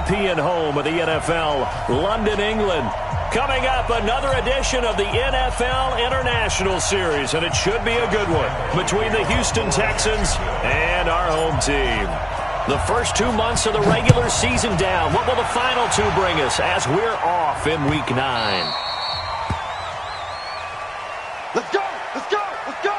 European home of the NFL, London, England. Coming up, another edition of the NFL International Series, and it should be a good one between the Houston Texans and our home team. The first 2 months of the regular season down. What will the final two bring us as we're off in Week 9? Let's go! Let's go! Let's go!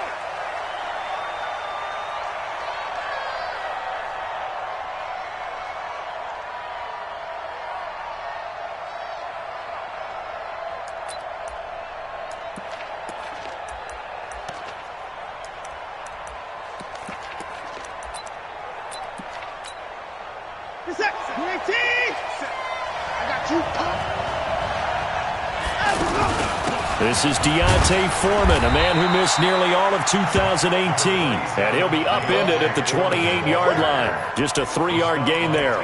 This is D'Onta Foreman, a man who missed nearly all of 2018. And he'll be upended at the 28-yard line. Just a 3-yard gain there.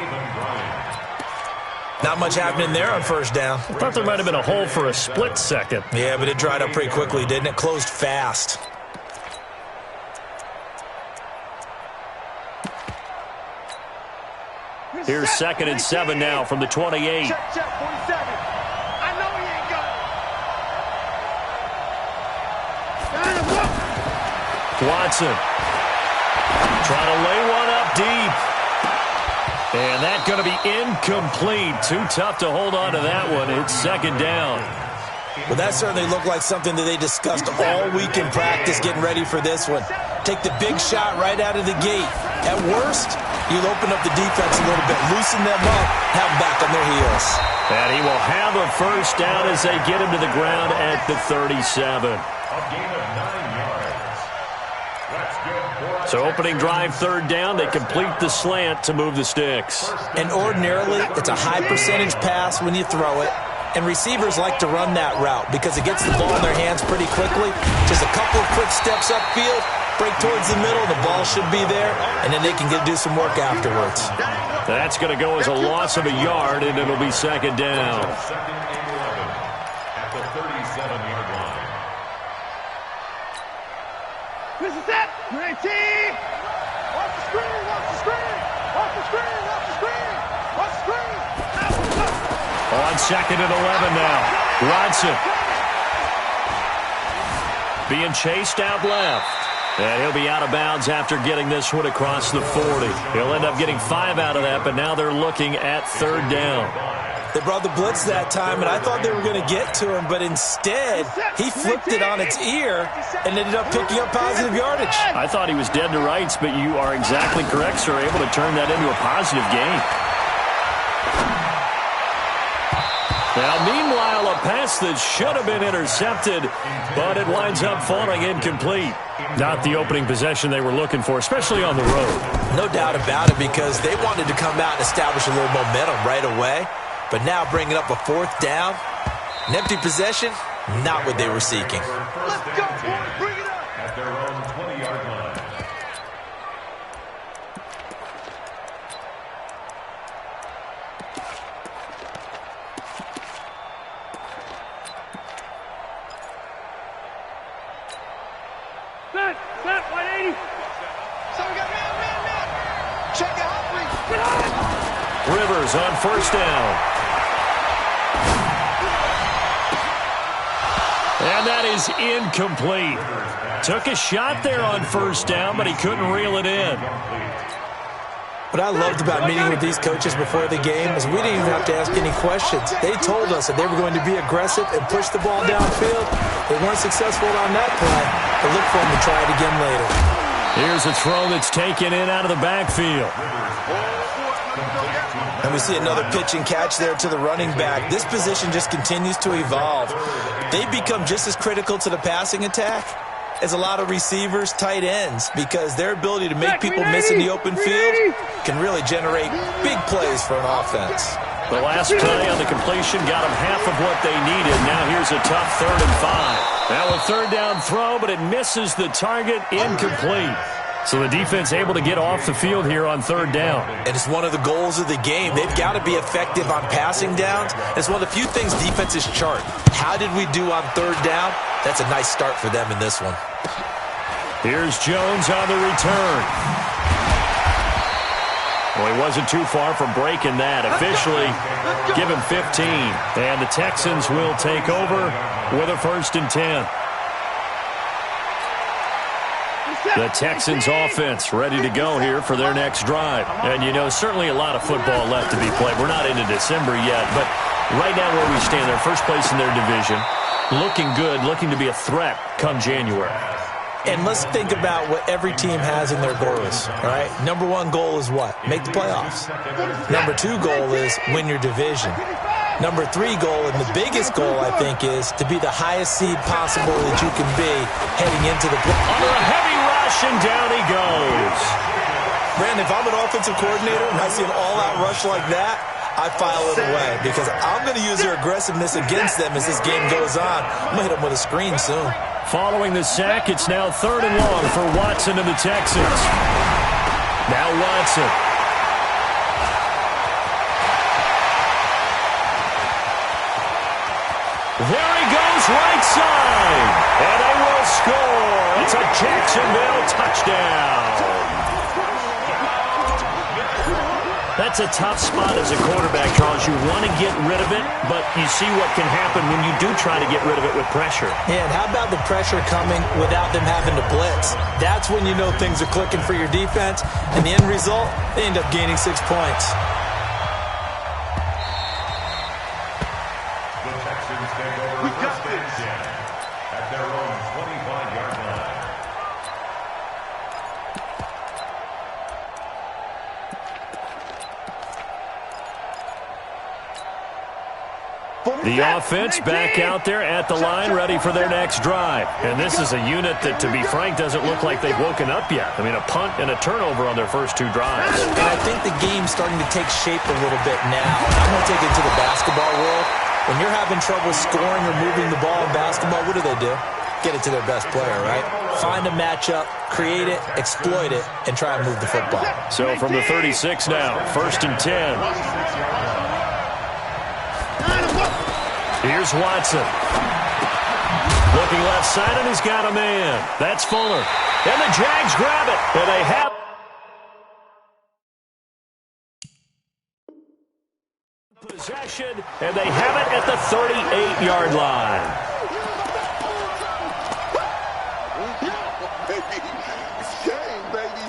Not much happening there on first down. I thought there might have been a hole for a split second. Yeah, but it dried up pretty quickly, didn't it? Closed fast. Here's 2nd and 7 now from the 28. Check, 47. I know he ain't got it. Watson trying to lay one up deep. And that's going to be incomplete. Too tough to hold on to that one. It's 2nd down. Well, that certainly looked like something that they discussed all week in practice getting ready for this one. Take the big shot right out of the gate. At worst, you'll open up the defense a little bit, loosen them up, have them back on their heels. And he will have a first down as they get him to the ground at the 37. So opening drive, 3rd down, they complete the slant to move the sticks. And ordinarily, it's a high percentage pass when you throw it. And receivers like to run that route because it gets the ball in their hands pretty quickly. Just a couple of quick steps upfield, break towards the middle, the ball should be there, and then they can do some work afterwards. That's going to go as a loss of a yard, and it'll be 2nd down. At the 37-yard line. This is it! Great team! Watch the screen! Watch the screen! Watch the screen! Watch the screen! Watch the screen! On 2nd and 11 now. Rodson being chased out left. And he'll be out of bounds after getting this one across the 40. He'll end up getting 5 out of that, but now they're looking at 3rd down. They brought the blitz that time, and I thought they were going to get to him, but instead, he flipped it on its ear and ended up picking up positive yardage. I thought he was dead to rights, but you are exactly correct, sir. Able to turn that into a positive gain. Now, meanwhile, a pass that should have been intercepted, but it winds up falling incomplete. Not the opening possession they were looking for, especially on the road. No doubt about it, because they wanted to come out and establish a little momentum right away. But now bringing up a 4th down, an empty possession, not what they were seeking. Let's go, boys! Bring it up! At their own 20-yard line. Set, 180. So we got man. Check it out, please. Rivers on 1st down. And that is incomplete. Took a shot there on 1st down, but he couldn't reel it in. What I loved about meeting with these coaches before the game is we didn't even have to ask any questions. They told us that they were going to be aggressive and push the ball downfield. They weren't successful on that play, but look for them to try it again later. Here's a throw that's taken in out of the backfield. And we see another pitch and catch there to the running back. This position just continues to evolve. They become just as critical to the passing attack as a lot of receivers, tight ends, because their ability to make people miss in the open field can really generate big plays for an offense. The last play on the completion got them half of what they needed. Now here's a tough 3rd and 5. Now a 3rd down throw, but it misses the target, incomplete. So the defense able to get off the field here on 3rd down. And it's one of the goals of the game. They've got to be effective on passing downs. It's one of the few things defenses chart. How did we do on 3rd down? That's a nice start for them in this one. Here's Jones on the return. Well, he wasn't too far from breaking that. Officially, give him 15. And the Texans will take over with a 1st and 10. The Texans offense ready to go here for their next drive. And, you know, certainly a lot of football left to be played. We're not into December yet, but right now where we stand, they're first place in their division. Looking good, looking to be a threat come January. And let's think about what every team has in their goals, all right? Number 1 goal is what? Make the playoffs. Number 2 goal is win your division. Number 3 goal, and the biggest goal, I think, is to be the highest seed possible that you can be heading into the playoffs. Under a heavy rush, and down he goes. Brandon, if I'm an offensive coordinator and I see an all-out rush like that, I file it away because I'm going to use their aggressiveness against them as this game goes on. I'm going to hit them with a screen soon. Following the sack, it's now 3rd and long for Watson and the Texans. Now Watson. There he goes, right side. And they will score. It's a Jacksonville touchdown. That's a tough spot as a quarterback, Charles. You want to get rid of it, but you see what can happen when you do try to get rid of it with pressure. Yeah, and how about the pressure coming without them having to blitz? That's when you know things are clicking for your defense, and the end result, they end up gaining 6 points. The Texans take over first and 10 at their own 25-yard line. The offense back out there at the line, ready for their next drive. And this is a unit that, to be frank, doesn't look like they've woken up yet. I mean, a punt and a turnover on their first 2 drives. And I think the game's starting to take shape a little bit now. And I'm going to take it to the basketball world. When you're having trouble scoring or moving the ball in basketball, what do? Get it to their best player, right? Find a matchup, create it, exploit it, and try and move the football. So from the 36 now, 1st and 10. Here's Watson. Looking left side, and he's got a man. That's Fuller. And the Jags grab it. And they have possession, and they have it at the 38-yard line. It's game, baby.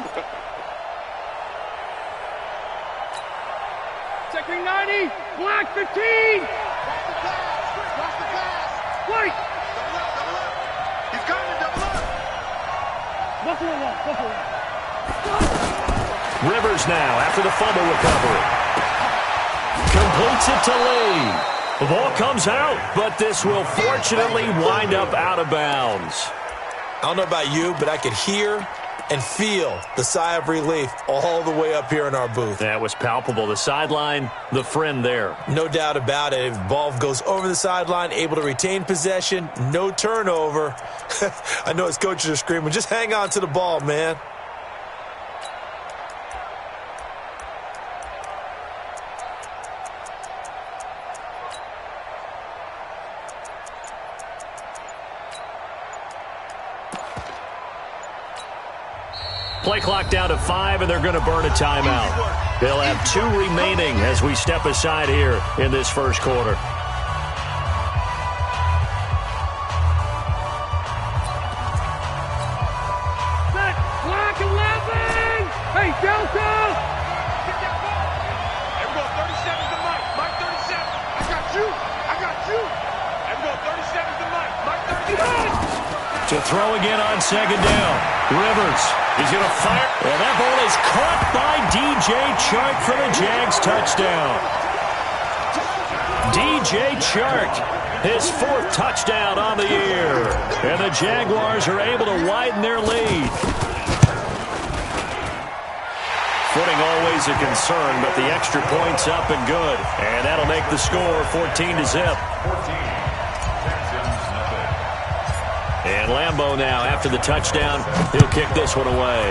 Checking 90, block 15. Wait! He's coming to double up. Buffalo one, Buffalo one. Rivers now after the fumble recovery. Completes it to Lee. The ball comes out, but this will fortunately wind up out of bounds. I don't know about you, but I could hear and feel the sigh of relief all the way up here in our booth. That was palpable. The sideline, the friend there. No doubt about it. If the ball goes over the sideline, able to retain possession, no turnover. I know his coaches are screaming, just hang on to the ball, man. Play clock down to 5, and they're going to burn a timeout. They'll have 2 remaining as we step aside here in this first quarter. Set, block 11. Hey, Delta. Get that ball. Everyone, 37's the Mike. Mike 37. I got you. Everyone, 37's the Mike. Mike 37. To throw again on 2nd down. Rivers. He's going to fire, and that ball is caught by DJ Chark for the Jags touchdown. DJ Chark, his 4th touchdown on the year. And the Jaguars are able to widen their lead. Footing always a concern, but the extra point's up and good. And that'll make the score 14-0. And Lambeau now, after the touchdown, he'll kick this one away.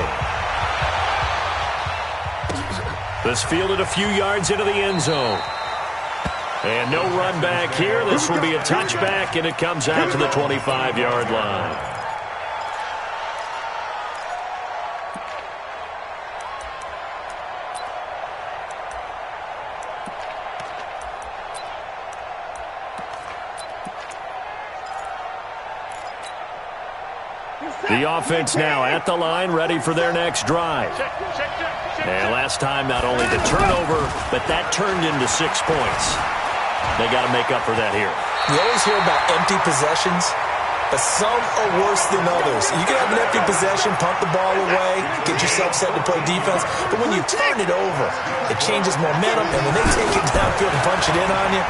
This fielded a few yards into the end zone. And no run back here. This will be a touchback, and it comes out to the 25-yard line. The offense now at the line, ready for their next drive. And last time, not only the turnover, but that turned into 6 points. They got to make up for that here. You always hear about empty possessions, but some are worse than others. You can have an empty possession, punt the ball away, get yourself set to play defense, but when you turn it over, it changes momentum, and when they take it downfield and punch it in on you,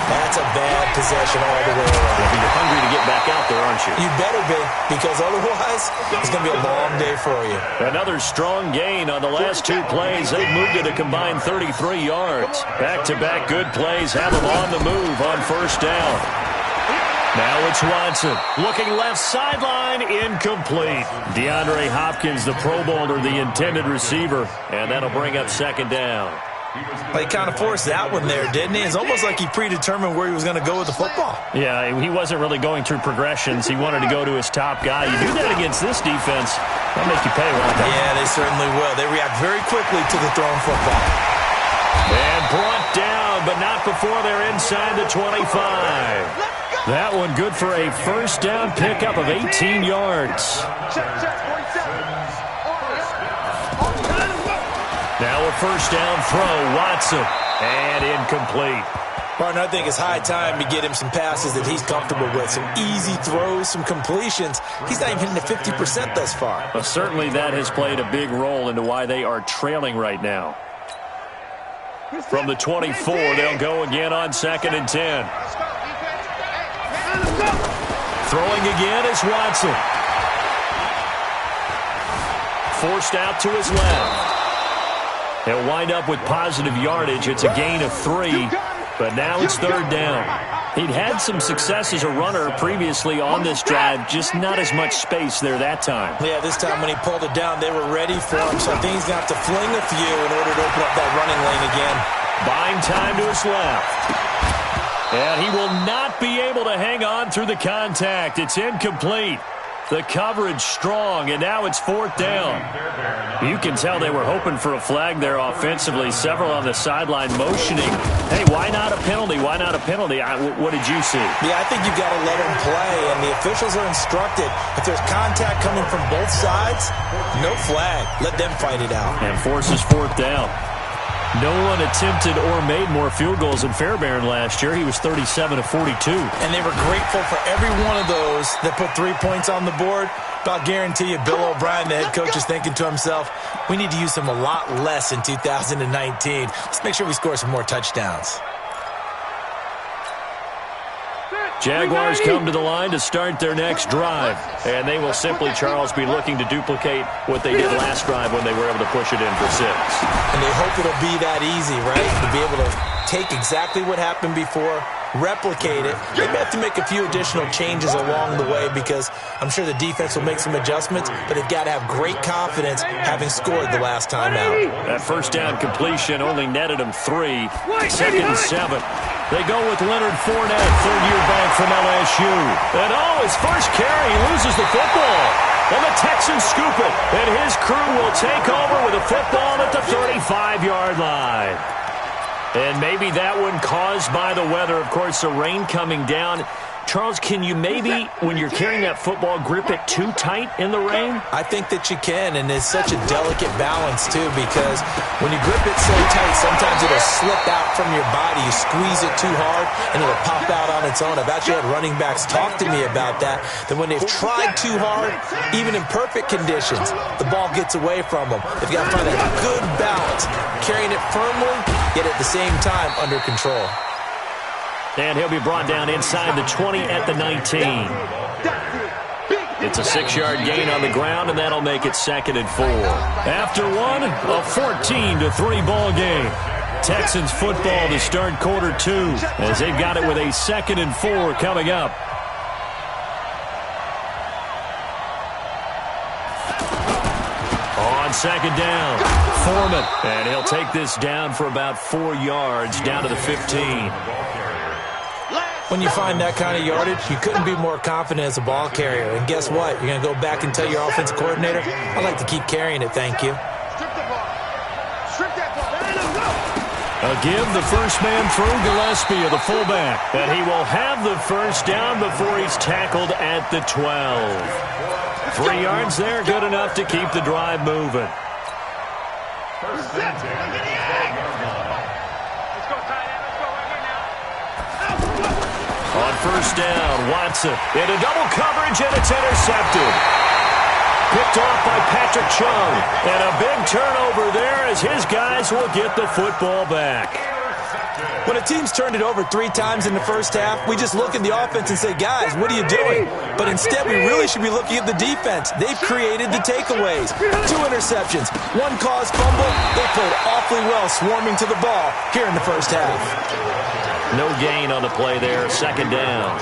that's a bad possession all the way around. Well, you're hungry to get back out there, aren't you? You better be, because otherwise, it's going to be a long day for you. Another strong gain on the last 2 plays. They've moved it a combined 33 yards. Back-to-back good plays have them on the move on first down. Now it's Watson. Looking left sideline, incomplete. DeAndre Hopkins, the Pro Bowler, the intended receiver, and that'll bring up second down. Well, he kind of forced that one there, didn't he? It's almost like he predetermined where he was going to go with the football. Yeah, he wasn't really going through progressions. He wanted to go to his top guy. You do that against this defense, they'll make you pay, won't they? Yeah, they certainly will. They react very quickly to the thrown football. And brought down, but not before they're inside the 25. That one good for a first down pickup of 18 yards. Now a first down throw, Watson, and incomplete. Partner, I think it's high time to get him some passes that he's comfortable with, some easy throws, some completions. He's not even hitting the 50% thus far. Well, certainly that has played a big role into why they are trailing right now. From the 24, they'll go again on 2nd and 10. Throwing again is Watson. Forced out to his left. He'll wind up with positive yardage. It's a gain of 3, but now it's 3rd down. He'd had some success as a runner previously on this drive, just not as much space there that time. Yeah, this time when he pulled it down, they were ready for him, so I think he's going to have to fling a few in order to open up that running lane again. Buying time to his left. And he will not be able to hang on through the contact. It's incomplete. The coverage strong, and now it's 4th down. You can tell they were hoping for a flag there offensively. Several on the sideline motioning. Hey, why not a penalty? Why not a penalty? What did you see? Yeah, I think you've got to let him play, and the officials are instructed. If there's contact coming from both sides, no flag. Let them fight it out. And forces 4th down. No one attempted or made more field goals than Fairbairn last year. He was 37 of 42. And they were grateful for every one of those that put 3 points on the board. But I'll guarantee you, Bill O'Brien, the head coach, is thinking to himself, we need to use him a lot less in 2019. Let's make sure we score some more touchdowns. Jaguars come to the line to start their next drive. And they will simply, Charles, be looking to duplicate what they did last drive when they were able to push it in for 6. And they hope it'll be that easy, right? To be able to take exactly what happened before, replicate it. They may have to make a few additional changes along the way because I'm sure the defense will make some adjustments, but they've got to have great confidence having scored the last time out. That first down completion only netted them 3. 2nd and 7. They go with Leonard Fournette, third-year back from LSU. And his first carry, he loses the football. And the Texans scoop it. And his crew will take over with a football at the 35-yard line. And maybe that one caused by the weather. Of course, the rain coming down. Charles, can you maybe, when you're carrying that football, grip it too tight in the rain? I think that you can, and it's such a delicate balance, too, because when you grip it so tight, sometimes it'll slip out from your body. You squeeze it too hard, and it'll pop out on its own. I've actually had running backs talk to me about that when they've tried too hard, even in perfect conditions, the ball gets away from them. They've got to find that good balance, carrying it firmly, yet at the same time under control. And he'll be brought down inside the 20 at the 19. It's a 6-yard gain on the ground, and that'll make it 2nd and 4. After one, a 14-3 ball game. Texans football to start quarter 2 as they've got it with a 2nd and 4 coming up. On 2nd down, Foreman. And he'll take this down for about 4 yards, down to the 15. When you find that kind of yardage, you couldn't be more confident as a ball carrier. And guess what? You're going to go back and tell your offensive coordinator, I'd like to keep carrying it, thank you. A give the first man through Gillespie of the fullback. And he will have the first down before he's tackled at the 12. 3 yards there, good enough to keep the drive moving. First and 10 at the 12-yard line. Let's go, tight end. Let's go right here now. On first down, Watson into double coverage, and it's intercepted. Picked off by Patrick Chung. And a big turnover there as his guys will get the football back. When a team's turned it over 3 times in the first half, we just look at the offense and say, guys, what are you doing? But instead, we really should be looking at the defense. They've created the takeaways. 2 interceptions, 1 caused fumble. They played awfully well swarming to the ball here in the first half. No gain on the play there, second down.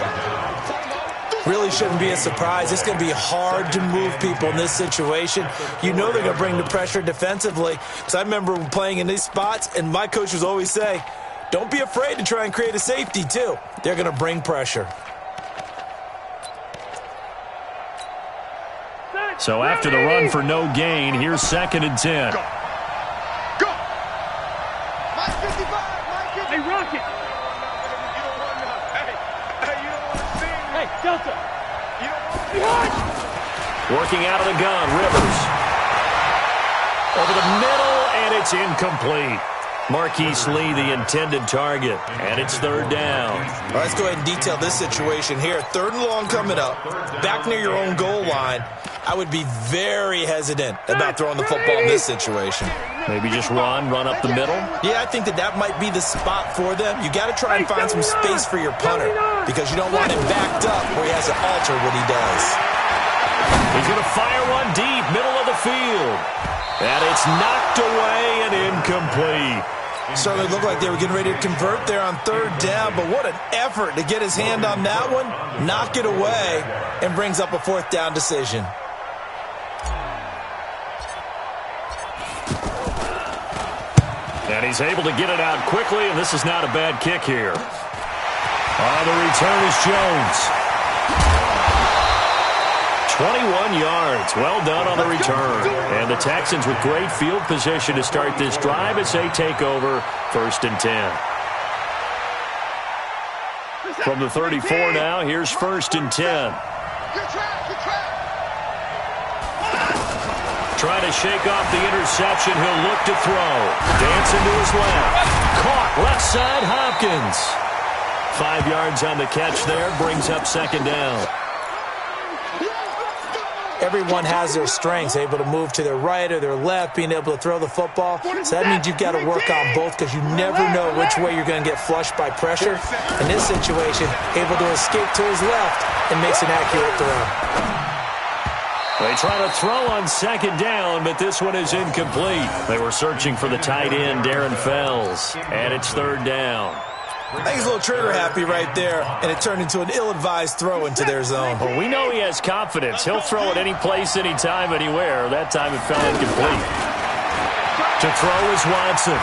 Really shouldn't be a surprise. It's going to be hard to move people in this situation. You know they're going to bring the pressure defensively. Because I remember playing in these spots, and my coach would always say, don't be afraid to try and create a safety, too. They're going to bring pressure. So after the run for no gain, here's second and 10. Go. Mike 55. Mike 55. Hey, Rocket. You don't want nothing. Hey, you don't want to see me. Hey, Delta. You don't want to Working out of the gun, Rivers. Over the middle, and it's incomplete. Marquise Lee, the intended target, and it's third down. All right, let's go ahead and detail this situation here. 3rd and long coming up, back near your own goal line. I would be very hesitant about throwing the football in this situation. Maybe just run up the middle. Yeah, I think that might be the spot for them. You got to try and find some space for your punter because you don't want him backed up where he has to alter what he does. He's going to fire one deep, middle of the field. And it's knocked away and incomplete. Certainly looked like they were getting ready to convert there on 3rd down, but what an effort to get his hand on that one, knock it away, and brings up a 4th down decision. And he's able to get it out quickly, and this is not a bad kick here. On the return is Jones. 21 yards. Well done on the return. And the Texans with great field position to start this drive as they take over 1st and 10. From the 34 now, here's 1st and 10. Good track. Trying to shake off the interception. He'll look to throw. Dancing to his left. Caught left side, Hopkins. 5 yards on the catch there. Brings up second down. Everyone has their strengths, able to move to their right or their left, being able to throw the football. So that means you've got to work on both because you never know which way you're going to get flushed by pressure. In this situation, able to escape to his left and makes an accurate throw. They try to throw on second down, but this one is incomplete. They were searching for the tight end, Darren Fells, and it's 3rd down. I think he's a little trigger happy right there, and it turned into an ill-advised throw into their zone. Well, we know he has confidence. He'll throw it any place, anytime, anywhere. That time it fell incomplete. To throw is Watson.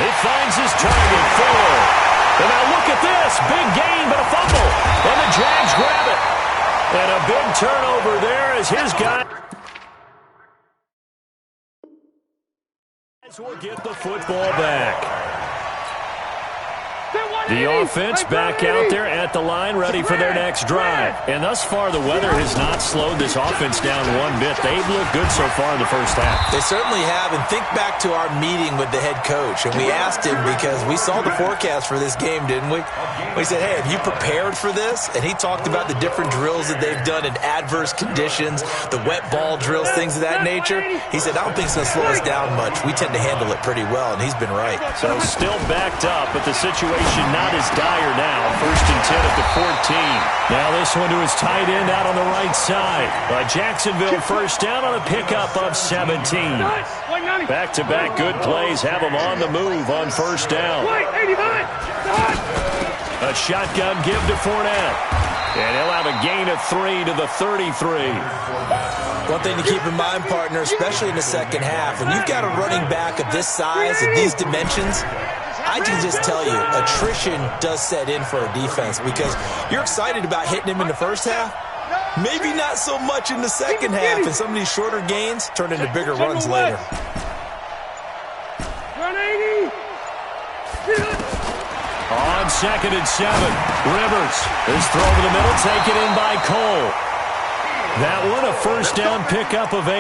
He finds his target, Fuller. And now look at this. Big gain, but a fumble. And the Jags grab it. And a big turnover there as his guy will get the football back. The offense back out there at the line, ready for their next drive. And thus far, the weather has not slowed this offense down one bit. They've looked good so far in the first half. They certainly have. And think back to our meeting with the head coach. And we asked him because we saw the forecast for this game, didn't we? We said, hey, have you prepared for this? And he talked about the different drills that they've done in adverse conditions, the wet ball drills, things of that nature. He said, I don't think it's going to slow us down much. We tend to handle it pretty well, and he's been right. So still backed up, but the situation not as dire now. 1st and 10 at the 14. Now this one to his tight end out on the right side. Jacksonville first down on a pickup of 17. Back-to-back good plays have him on the move on 1st down. A shotgun give to Fournette. And he'll have a gain of 3 to the 33. One thing to keep in mind, partner, especially in the second half, when you've got a running back of this size, of these dimensions, I can just tell you, attrition does set in for a defense because you're excited about hitting him in the first half. Maybe not so much in the second half, and some of these shorter gains turn into bigger runs later. 180. On 2nd and 7, Rivers. His throw over the middle, taken in by Cole. That one a first down pickup of 8.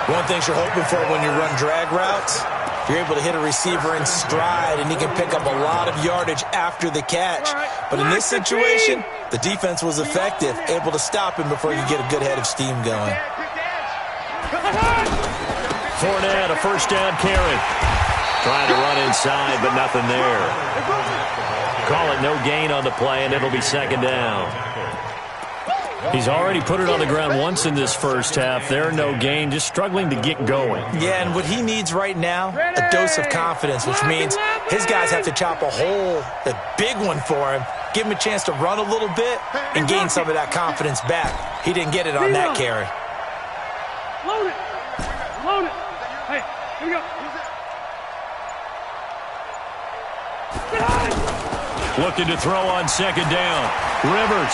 One thing you're hoping for when you run drag routes, you're able to hit a receiver in stride, and he can pick up a lot of yardage after the catch. But in this situation, the defense was effective, able to stop him before he could get a good head of steam going. Fournette, a first down carry. Trying to run inside, but nothing there. Call it no gain on the play, and it'll be second down. He's already put it on the ground once in this first half. There, no gain, just struggling to get going. Yeah, and what he needs right now, a dose of confidence, which means his guys have to chop a hole, a big one for him, give him a chance to run a little bit and gain some of that confidence back. He didn't get it on that carry. Load it. Load it. Hey, here we go. Looking to throw on second down. Rivers.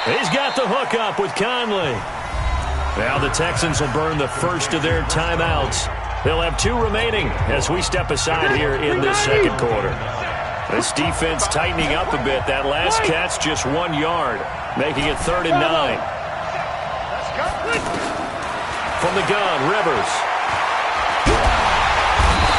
He's got the hook up with Conley. Now the Texans will burn the first of their timeouts. They'll have 2 remaining as we step aside here in this second quarter. This defense tightening up a bit. That last catch just 1 yard, making it 3rd and 9. From the gun, Rivers.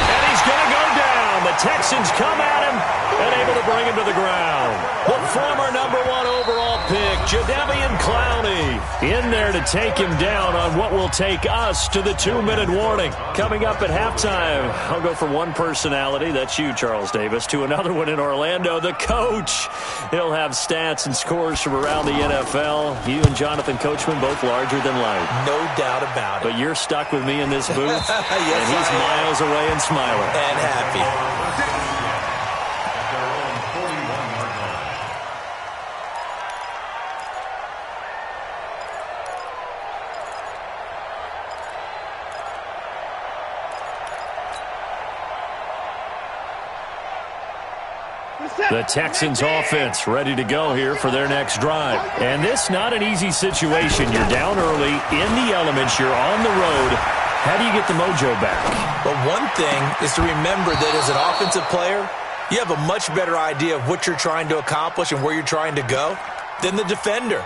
And he's going to go down. The Texans come at him and able to bring him to the ground. The former #1 overall pick, Jadeveon Clowney, in there to take him down on what will take us to the 2-minute warning. Coming up at halftime, I'll go from one personality, that's you, Charles Davis, to another one in Orlando, the coach. He'll have stats and scores from around the NFL. You and Jonathan Coachman, both larger than life. No doubt about it. But you're stuck with me in this booth, Yes, and he's miles away and smiling. And happy. The Texans offense ready to go here for their next drive. And this not an easy situation. You're down early, in the elements, you're on the road. How do you get the mojo back? But one thing is to remember that as an offensive player, you have a much better idea of what you're trying to accomplish and where you're trying to go than the defender.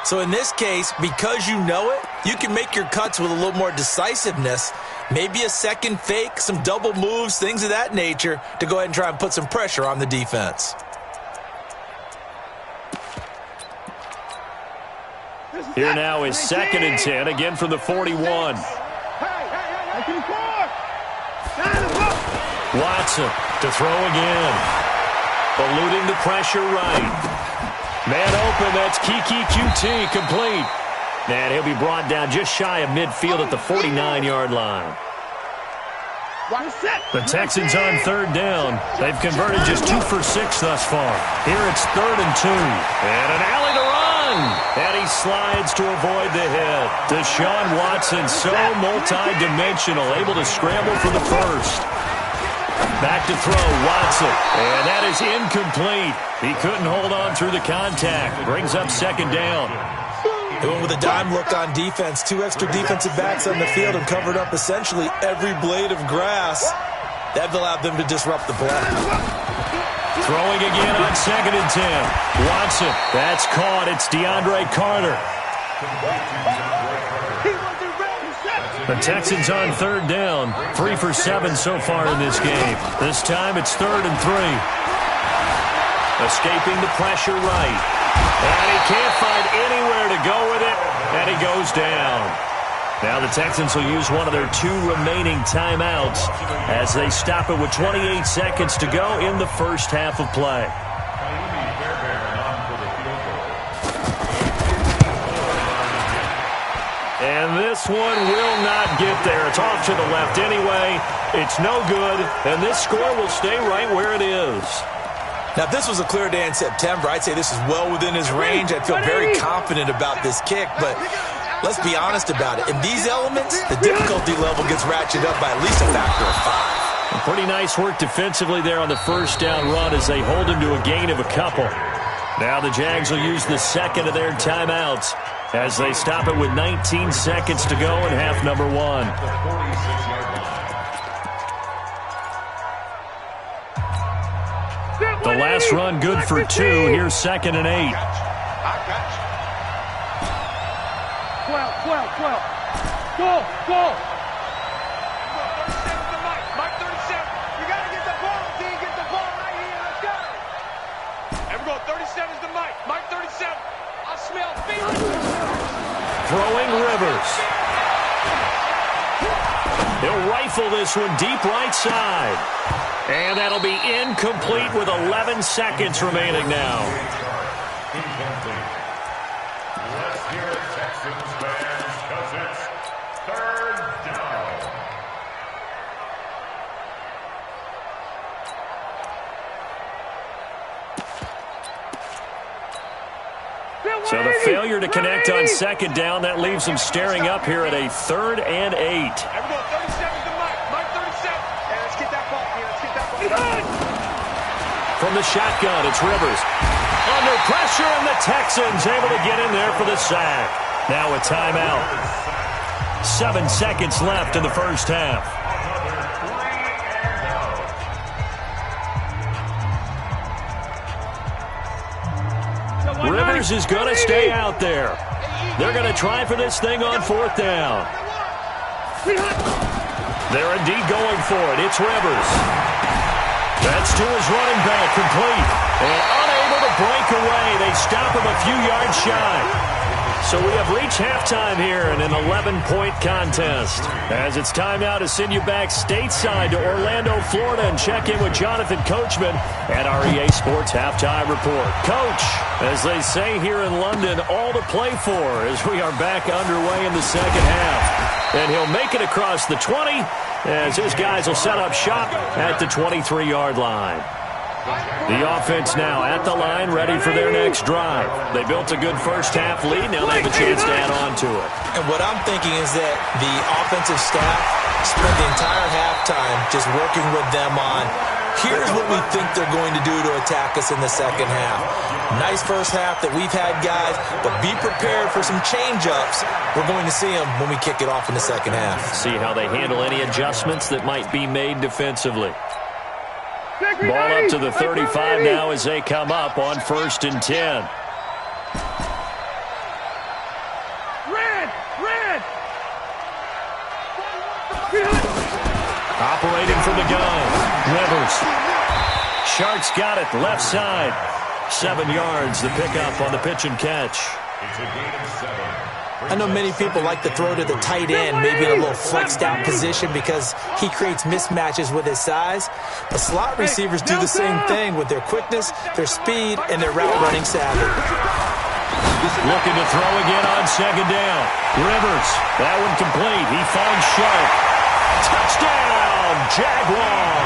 So in this case, because you know it, you can make your cuts with a little more decisiveness, maybe a second fake, some double moves, things of that nature, to go ahead and try and put some pressure on the defense. Here now is 2nd and 10, again from the 41. Watson to throw again. Eluding the pressure right. Man open, that's Kiki QT, complete. And he'll be brought down just shy of midfield at the 49-yard line. The Texans on 3rd down. They've converted just 2 for 6 thus far. Here it's 3rd and 2. And an alley to run. And he slides to avoid the hit. Deshaun Watson, so multi-dimensional, able to scramble for the first. Back to throw, Watson. And that is incomplete. He couldn't hold on through the contact. Brings up 2nd down. They went with a dime look on defense. 2 extra defensive backs on the field and covered up essentially every blade of grass. That allowed them to disrupt the play. Throwing again on 2nd and 10. Watson, that's caught. It's DeAndre Carter. The Texans on 3rd down. 3 for 7 so far in this game. This time it's 3rd and 3. Escaping the pressure right. And he can't find anywhere to go with it. And he goes down. Now the Texans will use one of their 2 remaining timeouts as they stop it with 28 seconds to go in the first half of play. And this one will not get there. It's off to the left anyway. It's no good, and this score will stay right where it is. Now, if this was a clear day in September, I'd say this is well within his range. I'd feel very confident about this kick, but let's be honest about it. In these elements, the difficulty level gets ratcheted up by at least a factor of 5. Pretty nice work defensively there on the first down run as they hold him to a gain of a couple. Now the Jags will use the 2nd of their timeouts as they stop it with 19 seconds to go in half number 1. The last pass run good for 2. Here's 2nd and 8. I got you. 12. Go. 37 to Mike. Mike 37. You got to get the ball, D. Get the ball right here. Let's go. And we're going 37 to Mike. Mike 37. I smell feeling. Throwing Rivers. He'll rifle this one deep right side. And that'll be incomplete with 11 seconds remaining now. Incomplete. Let's hear it, Texans fans, because it's 3rd down. So the failure to connect on 2nd down, that leaves them staring up here at a 3rd and 8. And we're going 37 to Mike. Mike 37. Hey, let's get that ball here. Let's get that ball. From the shotgun, it's Rivers. Under pressure, and the Texans able to get in there for the sack. Now a timeout. 7 seconds left in the first half. Rivers is going to stay out there. They're going to try for this thing on 4th down. They're indeed going for it. It's Rivers. That's to his running back, complete. And unable to break away. They stop him a few yards shy. So we have reached halftime here in an 11-point contest. As it's time now to send you back stateside to Orlando, Florida, and check in with Jonathan Coachman at our EA Sports Halftime Report. Coach, as they say here in London, all to play for as we are back underway in the second half. And he'll make it across the 20 as his guys will set up shop at the 23-yard line. The offense now at the line, ready for their next drive. They built a good first half lead. Now they have a chance to add on to it. And what I'm thinking is that the offensive staff spent the entire halftime just working with them on, here's what we think they're going to do to attack us in the second half. Nice first half that we've had, guys, but be prepared for some change-ups. We're going to see them when we kick it off in the second half. See how they handle any adjustments that might be made defensively. Ball up to the 35 now as they come up on 1st and 10. Red! Operating from the gun. Rivers. Sharks got it left side. 7 yards, the pickup on the pitch and catch. It's a gain of 7. I know many people like to throw to the tight end, maybe in a little flexed out position because he creates mismatches with his size. But slot receivers do the same thing with their quickness, their speed, and their route running savvy. Looking to throw again on 2nd down. Rivers, that one complete. He finds Sharp. Touchdown, Jaguars.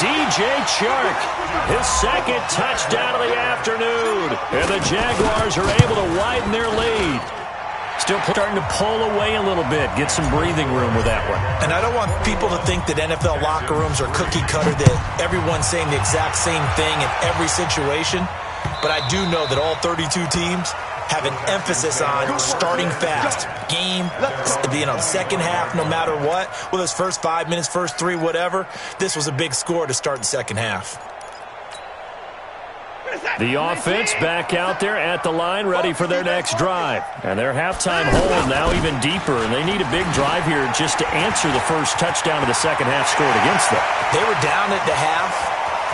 DJ Chark, his 2nd touchdown of the afternoon. And the Jaguars are able to widen their lead. Still starting to pull away a little bit, get some breathing room with that one. And I don't want people to think that NFL locker rooms are cookie cutter, that everyone's saying the exact same thing in every situation. But I do know that all 32 teams have an emphasis on starting fast. Game, second half, no matter what. Whether it's first 5 minutes, first 3, whatever. This was a big score to start the second half. The offense back out there at the line, ready for their next drive. And their halftime hold now even deeper, and they need a big drive here just to answer the first touchdown of the second half scored against them. They were down at the half.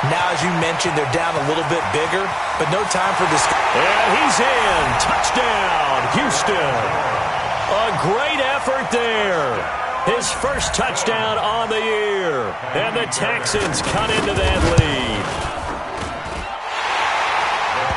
Now, as you mentioned, they're down a little bit bigger, but no time for this. And he's in. Touchdown, Houston. A great effort there. His first touchdown on the year. And the Texans cut into that lead.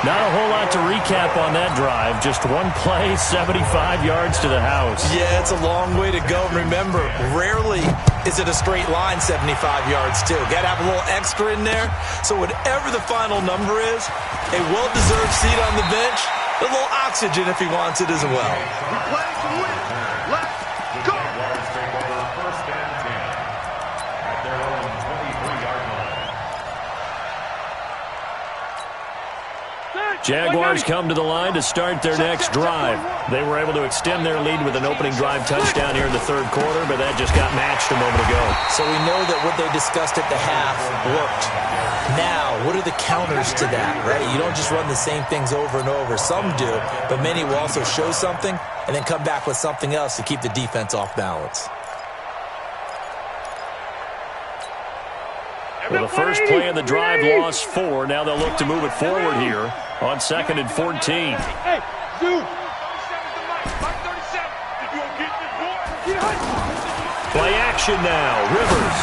Not a whole lot to recap on that drive. Just one play, 75 yards to the house. Yeah, it's a long way to go. And remember, rarely is it a straight line 75 yards, too. Got to have a little extra in there. So whatever the final number is, a well-deserved seat on the bench, a little oxygen if he wants it as well. We play to win. Let's go. Jaguars take over 1st and 10 at their own 23-yard line. Jaguars come to the line to start their next drive. They were able to extend their lead with an opening drive touchdown here in the third quarter, but that just got matched a moment ago. So we know that what they discussed at the half worked. Now, what are the counters to that, right? You don't just run the same things over and over. Some do, but many will also show something and then come back with something else to keep the defense off balance. Well, the first play in the drive lost 4. Now they'll look to move it forward here on 2nd and 14. Hey, dude. Play action now. Rivers.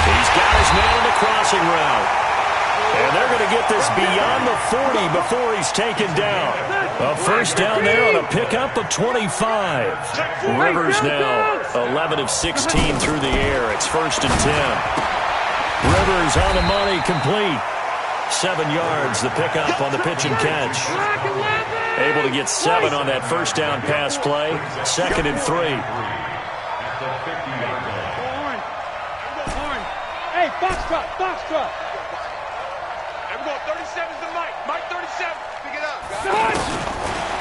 He's got his man in the crossing route. And they're going to get this beyond the 40 before he's taken down. A first down there on a pickup of 25. Rivers now 11 of 16 through the air. It's 1st and 10. Rivers on the money, complete. 7 yards, the pickup on the pitch and catch. Able to get 7 on that first down pass play. 2nd and 3. Hey, box truck. Everyone, 37's the Mike. Mike 37. Pick it up.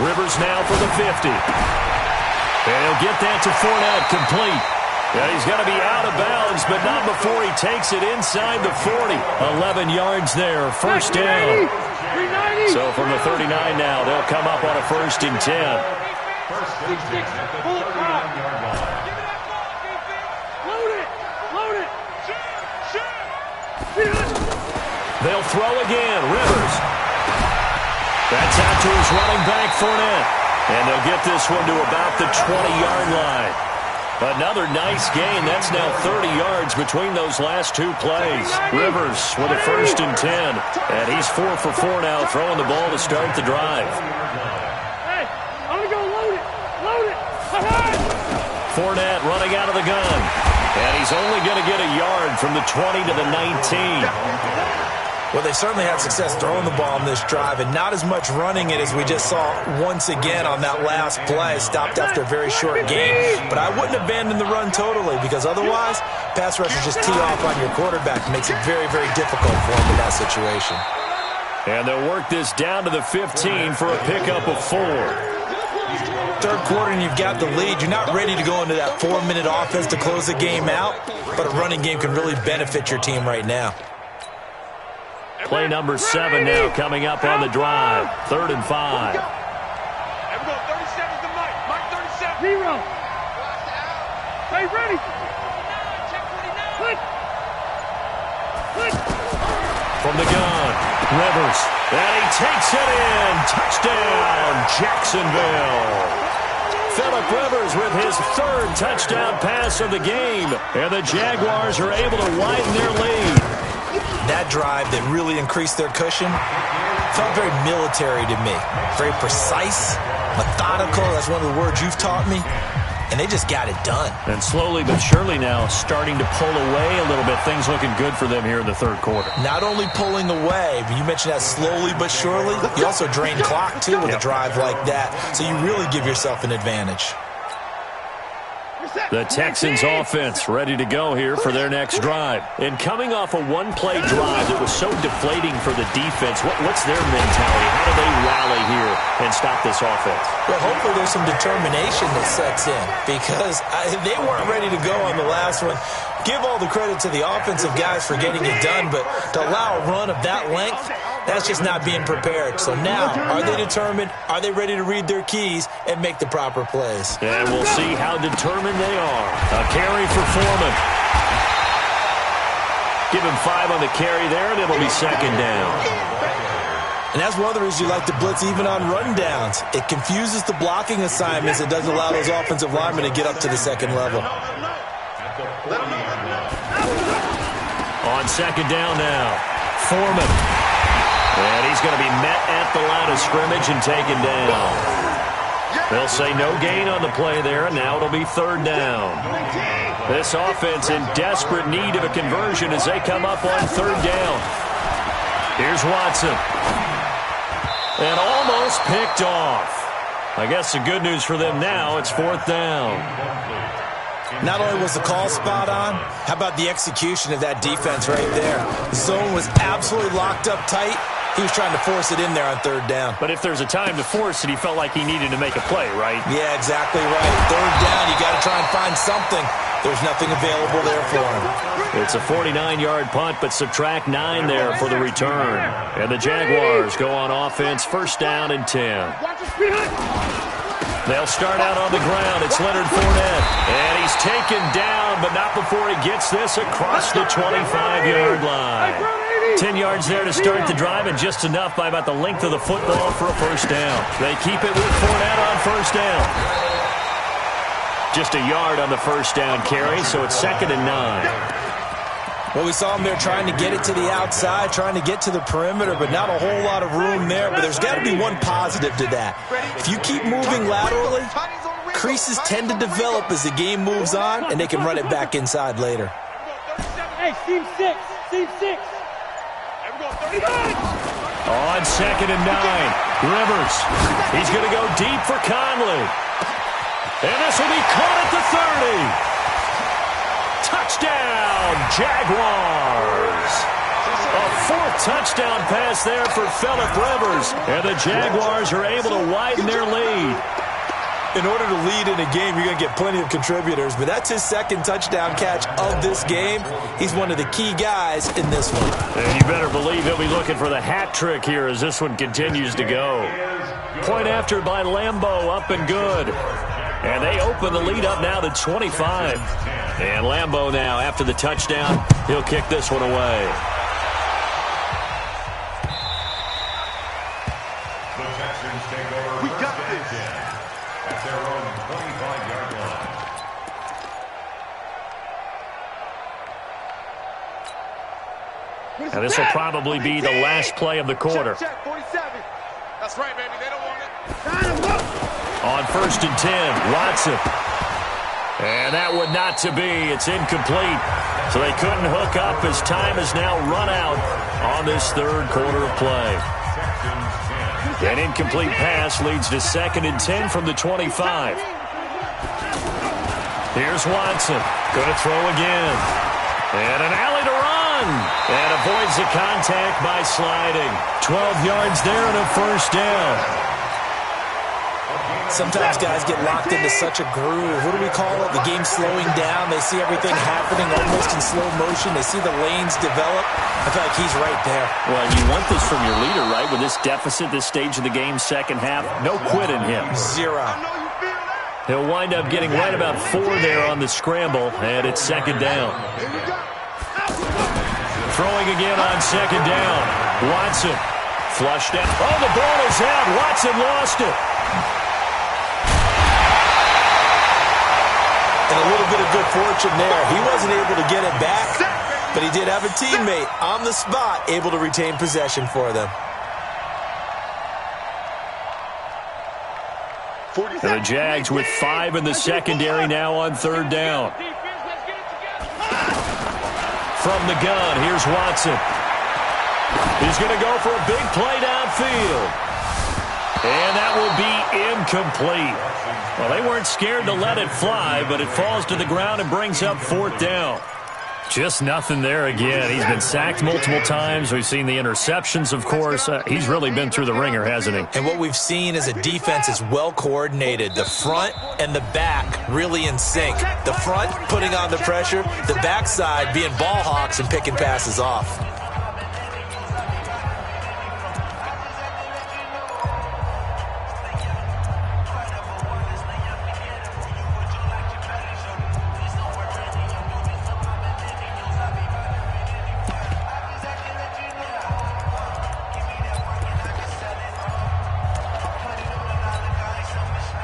Rivers now for the 50. And he'll get that to Fournette, complete. Yeah, he's going to be out of bounds, but not before he takes it inside the 40. 11 yards there, first down. So from the 39 now, they'll come up on a 1st and 10. Load it. They'll throw again. Rivers. That's out to his running back, Fournette. And they'll get this one to about the 20-yard line. Another nice gain. That's now 30 yards between those last 2 plays. Rivers with a 1st and 10. And he's 4 for 4 now, throwing the ball to start the drive. Hey, I'm going to go load it. Fournette running out of the gun. And he's only going to get a yard from the 20 to the 19. Well, they certainly had success throwing the ball in this drive, and not as much running it as we just saw once again on that last play. Stopped after a very short game. But I wouldn't abandon the run totally, because otherwise, pass rushers just tee off on your quarterback. It makes it very, very difficult for him in that situation. And they'll work this down to the 15 for a pickup of 4. Third quarter and you've got the lead. You're not ready to go into that 4-minute offense to close the game out, but a running game can really benefit your team right now. Play number 7 now coming up on the drive. 3rd and 5. Everyone, 37's the Mike. Mike 37. 0. Hey, ready. From the gun, Rivers. And he takes it in. Touchdown, Jacksonville. Phillip Rivers with his 3rd touchdown pass of the game. And the Jaguars are able to widen their lead. That drive that really increased their cushion felt very military to me. Very precise, methodical. That's one of the words you've taught me. And they just got it done. And slowly but surely now starting to pull away a little bit. Things looking good for them here in the 3rd quarter. Not only pulling away, but you mentioned that slowly but surely. You also drain clock, too, with a drive like that. So you really give yourself an advantage. The Texans offense ready to go here for their next drive. And coming off a 1-play drive that was so deflating for the defense, what's their mentality? How do they rally here and stop this offense? Well, hopefully there's some determination that sets in, because they weren't ready to go on the last one. Give all the credit to the offensive guys for getting it done, but to allow a run of that length, that's just not being prepared. So now, are they determined? Are they ready to read their keys and make the proper plays? And we'll see how determined they are. A carry for Foreman. Give him 5 on the carry there, and it'll be 2nd down. And that's one of the reasons you like to blitz even on rundowns. It confuses the blocking assignments. It doesn't allow those offensive linemen to get up to the 2nd level. On 2nd down now, Foreman. And he's going to be met at the line of scrimmage and taken down. They'll say no gain on the play there, and now it'll be 3rd down. This offense in desperate need of a conversion as they come up on 3rd down. Here's Watson. And almost picked off. I guess the good news for them now, it's 4th down. Not only was the call spot on, how about the execution of that defense right there? The zone was absolutely locked up tight, He was trying to force it in there on third down. But if there's a time to force it, he felt like he needed to make a play, right? Yeah, exactly right. Third down, you got to try and find something. There's nothing available there for him. It's a 49-yard punt, but subtract 9 there for the return. And the Jaguars go on offense, first down and 10. They'll start out on the ground. It's Leonard Fournette. And he's taken down, but not before he gets this across the 25-yard line. 10 yards there to start the drive, and just enough by about the length of the football for a first down. They keep it with Fournette on first down. Just a yard on the first down carry, so it's 2nd and 9. Well, we saw him there trying to get it to the outside, trying to get to the perimeter, but not a whole lot of room there. But there's got to be one positive to that. If you keep moving laterally, creases tend to develop as the game moves on, and they can run it back inside later. Hey, team 6, team 6. On 2nd and 9, Rivers. He's going to go deep for Conley. And this will be caught at the 30. Touchdown, Jaguars. A 4th touchdown pass there for Phillip Rivers. And the Jaguars are able to widen their lead. In order to lead in a game, you're going to get plenty of contributors, but that's his 2nd touchdown catch of this game. He's one of the key guys in this one. And you better believe he'll be looking for the hat trick here as this one continues to go. Point after by Lambeau, up and good. And they open the lead up now to 25. And Lambeau now, after the touchdown, he'll kick this one away. The Texans take over. We got this. At their own 25-yard line. And this will probably be the last play of the quarter. Check, 47. That's right, baby. They don't want it. On 1st and 10, Watson. And that one not to be. It's incomplete. So they couldn't hook up as time has now run out on this 3rd quarter of play. An incomplete pass leads to 2nd and 10 from the 25. Here's Watson. Going to throw again. And an alley to run. And avoids the contact by sliding. 12 yards there and a first down. Sometimes guys get locked into such a groove. What do we call it? The game slowing down. They see everything happening almost in slow motion. They see the lanes develop. I feel like he's right there. Well, you want this from your leader, right? With this deficit, this stage of the game, second half, no quit in him. 0. He'll wind up getting right about 4 there on the scramble, and it's 2nd down. Throwing again on 2nd down. Watson flushed out. Oh, the ball is out. Watson lost it. And a little bit of good fortune there. He wasn't able to get it back, but he did have a teammate on the spot able to retain possession for them. And the Jags with 5 in the secondary now on 3rd down. From the gun, here's Watson. He's going to go for a big play downfield. And that will be incomplete. Well, they weren't scared to let it fly, but it falls to the ground and brings up 4th down. Just nothing there again. He's been sacked multiple times. We've seen the interceptions, of course. He's really been through the ringer, hasn't he? And what we've seen is a defense is well coordinated. The front and the back really in sync. The front putting on the pressure, the backside being ball hawks and picking passes off.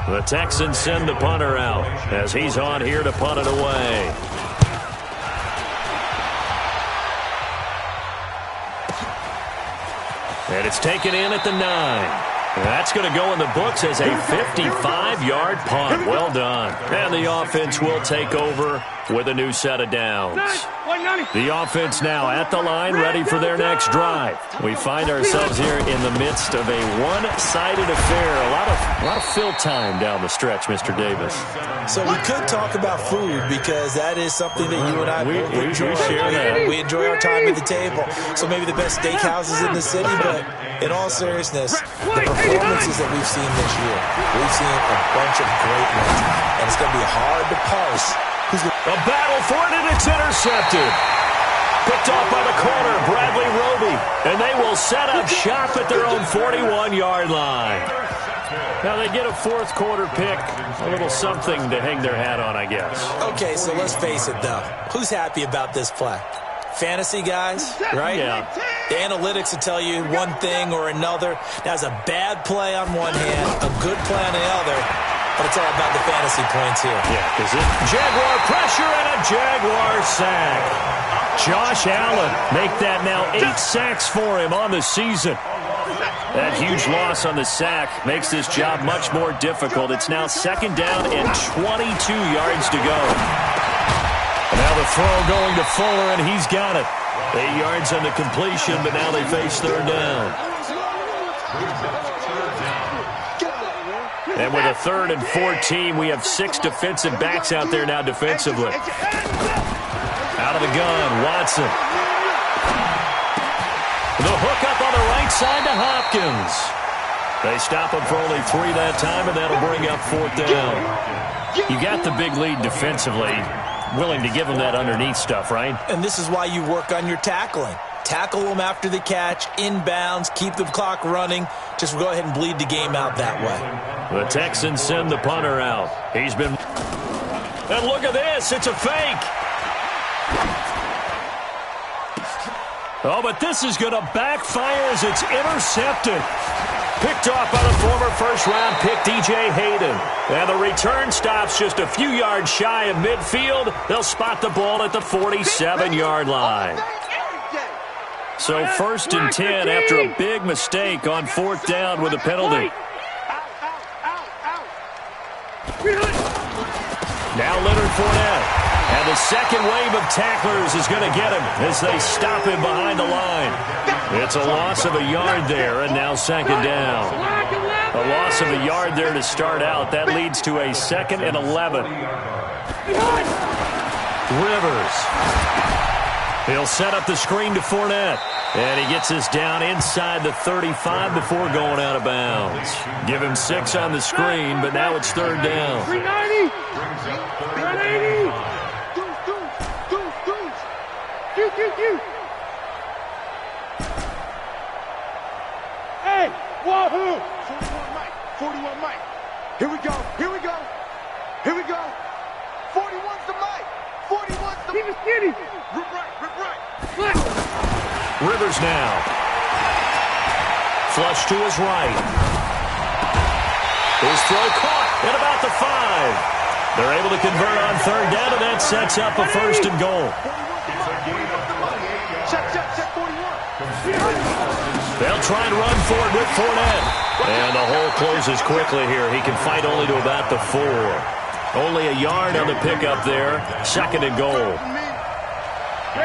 The Texans send the punter out as he's on here to punt it away. And it's taken in at the 9. And that's going to go in the books as a 55-yard punt. Well done. And the offense will take over with a new set of downs. 190. The offense now at the line, ready for their next drive. We find ourselves here in the midst of a one-sided affair. A lot of fill time down the stretch, Mr. Davis. So we could talk about food because that is something that you and I both enjoy. We enjoy our time at the table. So maybe the best steakhouses in the city, but in all seriousness, the performances that we've seen this year, we've seen a bunch of great ones, and it's going to be hard to parse. A battle for it, and it's intercepted. Picked off by the corner, Bradley Roby, and they will set up shop at their own 41-yard line. Now they get a fourth quarter pick, a little something to hang their hat on, I guess. Okay, so let's face it, though. Who's happy about this play? Fantasy guys, right? Yeah. The analytics will tell you one thing or another. That's a bad play on one hand, a good play on the other, but it's all about the fantasy points here. Yeah, because Jaguar pressure and a Jaguar sack. Josh Allen make that now 8 sacks for him on the season. That huge loss on the sack makes this job much more difficult. It's now second down and 22 yards to go. Now the throw going to Fuller, and he's got it. 8 yards on the completion, but now they face third down. And with a 3rd and 14, we have 6 defensive backs out there now defensively. Out of the gun, Watson. The hook up on the right side to Hopkins. They stop him for only 3 that time, and that'll bring up 4th down. You got the big lead defensively. Willing to give them that underneath stuff, right? And this is why you work on your tackling. Tackle them after the catch, inbounds, keep the clock running. Just go ahead and bleed the game out that way. The Texans send the punter out. He's been... And look at this. It's a fake. Oh, but this is going to backfire as it's intercepted. Picked off by the former first-round pick, DJ Hayden. And the return stops just a few yards shy of midfield. They'll spot the ball at the 47-yard line. So 1st and 10 after a big mistake on 4th down with a penalty. Now Leonard Fournette. And the second wave of tacklers is going to get him as they stop him behind the line. It's a loss of a yard there, and now 2nd down. A loss of a yard there to start out. That leads to a 2nd and 11. Rivers. He'll set up the screen to Fournette. And he gets this down inside the 35 before going out of bounds. Give him 6 on the screen, but now it's 3rd down. 390. 380. Hey, wahoo! 41 Mike. Here we go. Here we go. Here we go. 41's the Mike. 41's the... Keep it skinny. Rip right. Rip right. Flex. Rivers now. Flush to his right. His throw caught at about the 5. They're able to convert on 3rd down, and that sets up a 1st and goal. Check 41. They'll try and run forward with Fournette. And the hole closes quickly here. He can fight only to about the 4. Only a yard on the pickup there. 2nd and goal.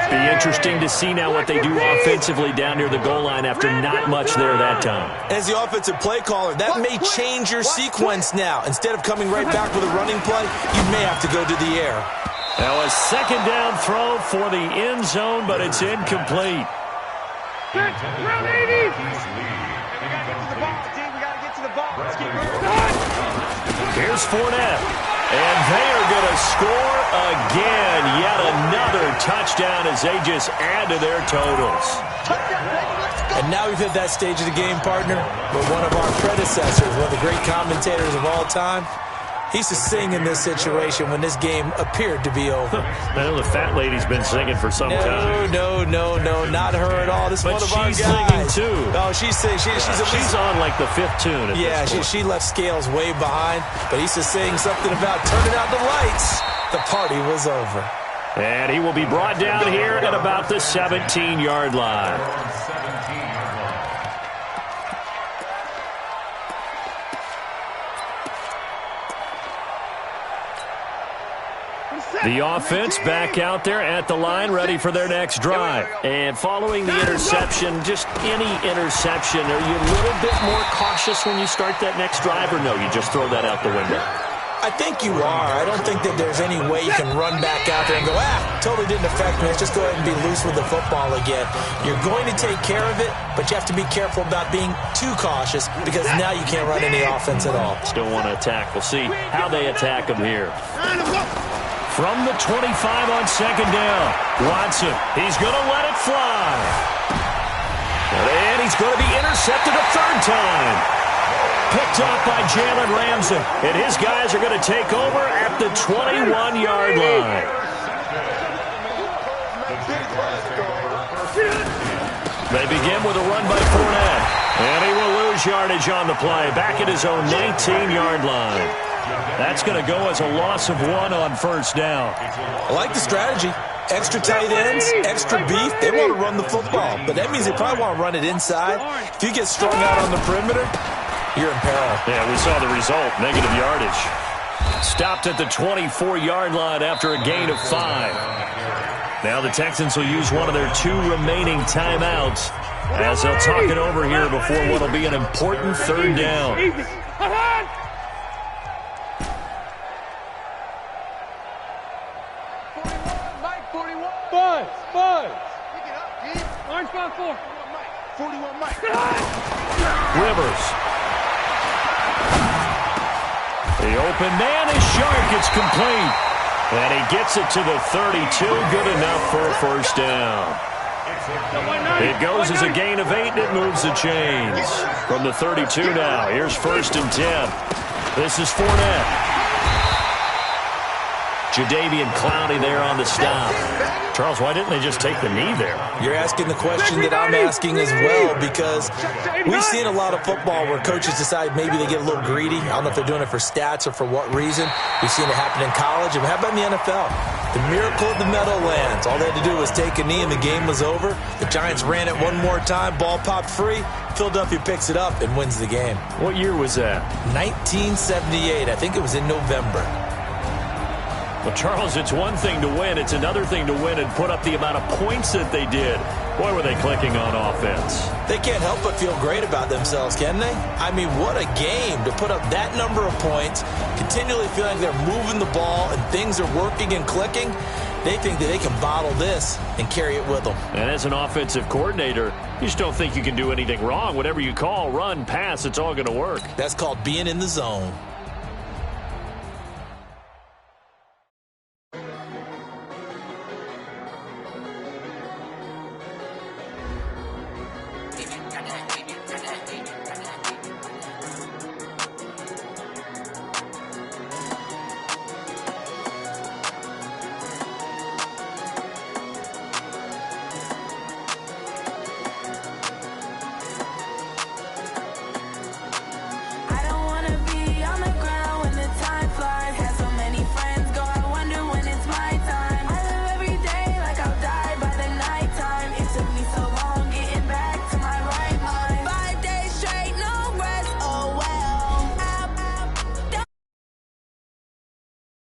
Be interesting to see now what they do offensively down near the goal line after not much there that time. As the offensive play caller, that may change your sequence now. Instead of coming right back with a running play, you may have to go to the air. Now a 2nd down throw for the end zone, but it's incomplete. Round 80. We gotta get to the ball, team. We gotta get to the ball. Let's keep moving. Here's Fournette. And they are going to score again. Yet another touchdown as they just add to their totals. And now we've hit that stage of the game, partner, where one of our predecessors, one of the great commentators of all time, he used to sing in this situation when this game appeared to be over. I know the fat lady's been singing for some time. No, not her at all. This is one of our guys. But she's singing too. Oh, she's singing. She's on like the 5th tune at this point. she left Scales way behind, but he used to sing something about turning out the lights. The party was over. And he will be brought down here at about the 17-yard line. The offense back out there at the line, ready for their next drive. And following the interception, just any interception, are you a little bit more cautious when you start that next drive, or no, you just throw that out the window? I think you are. I don't think that there's any way you can run back out there and go, totally didn't affect me. Let's just go ahead and be loose with the football again. You're going to take care of it, but you have to be careful about being too cautious because now you can't run any offense at all. Still want to attack. We'll see how they attack them here. From the 25 on second down, Watson, he's going to let it fly. And he's going to be intercepted a third time. Picked off by Jalen Ramsey. And his guys are going to take over at the 21-yard line. They begin with a run by Fournette. And he will lose yardage on the play. Back at his own 19-yard line. That's going to go as a loss of 1 on first down. I like the strategy. Extra tight ends, extra beef. They want to run the football. But that means they probably want to run it inside. If you get strung out on the perimeter, you're in peril. Yeah, we saw the result. Negative yardage. Stopped at the 24-yard line after a gain of 5. Now the Texans will use one of their 2 remaining timeouts as they'll talk it over here before what will be an important third down. Orange 5-4. 41 Mike. Rivers. The open man is sharp. It's complete. And he gets it to the 32. Good enough for a first down. It goes as a gain of 8, and it moves the chains. From the 32 now, here's 1st and 10. This is Fournette. Jadeveon Clowney there on the stop. Charles, why didn't they just take the knee there? You're asking the question that I'm asking as well, because we've seen a lot of football where coaches decide maybe they get a little greedy. I don't know if they're doing it for stats or for what reason. We've seen it happen in college. And how about in the NFL? The miracle of the Meadowlands. All they had to do was take a knee and the game was over. The Giants ran it one more time. Ball popped free. Philadelphia picks it up and wins the game. What year was that? 1978. I think it was in November. Well, Charles, it's one thing to win. It's another thing to win and put up the amount of points that they did. Boy, were they clicking on offense. They can't help but feel great about themselves, can they? I mean, what a game to put up that number of points, continually feeling like they're moving the ball and things are working and clicking. They think that they can bottle this and carry it with them. And as an offensive coordinator, you just don't think you can do anything wrong. Whatever you call, run, pass, it's all going to work. That's called being in the zone.